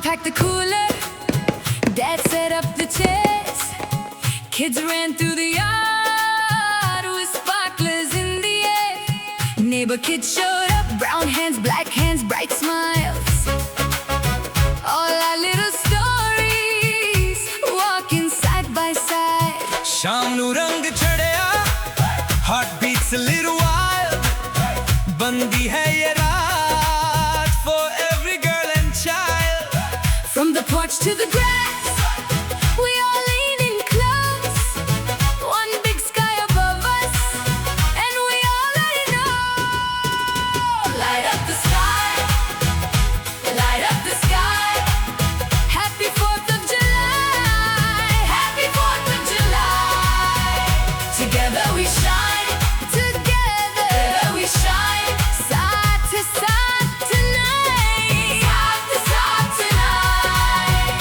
packed the cooler, Dad set up the chairs. Kids ran through the yard with sparklers in the air. Neighbor kids showed up, brown hands, black hands, bright smiles. All our little stories walking side by side. शाम नू रंग चढ़या, heart beats a little wild. बंदी है ये रात for every girl and child. From the porch to the grass, we all leaning close. One big sky above us, and we already know. Light up the sky, light up the sky. Happy 4th of July, happy 4th of July. Together we shine, together we shine. Side to side tonight, side to side tonight.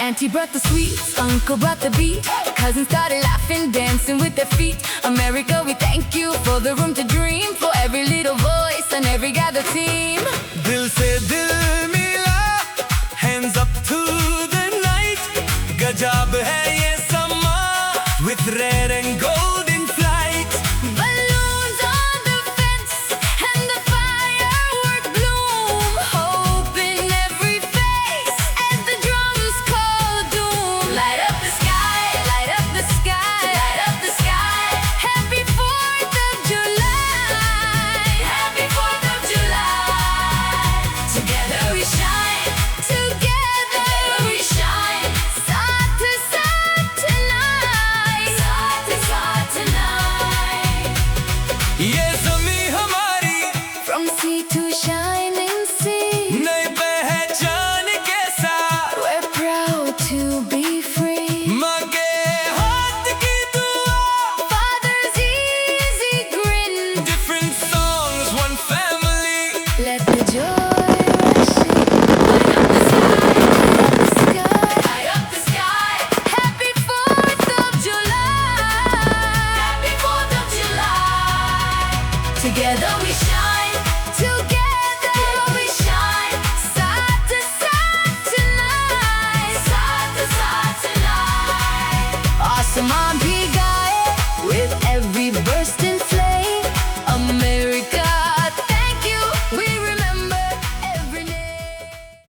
Auntie brought the sweets, uncle brought the beat. Cousins started laughing, dancing with their feet. America, we thank you for the room to dream, for every little voice and every gathered team. दिल से दिल मिला, hands up to the night. गजब है ये समा, with red and gold in flight. Balloons on the fence and the firework bloom. Hope in every face as the drums call doom. Light up the sky, light up the sky, light up the sky. Happy 4th of July, happy 4th of July. Together we shine, together we shine. Side to side tonight, side to side tonight. ये ज़मीं हमारी, From sea to shining sea, नई पहचान के साथ. we're proud to be free. मांगे हाथ की दुआ, Father's easy grin, different songs, one family. let the joy rush in. Light up the sky, happy 4th of July, happy 4th of July. Together we shine.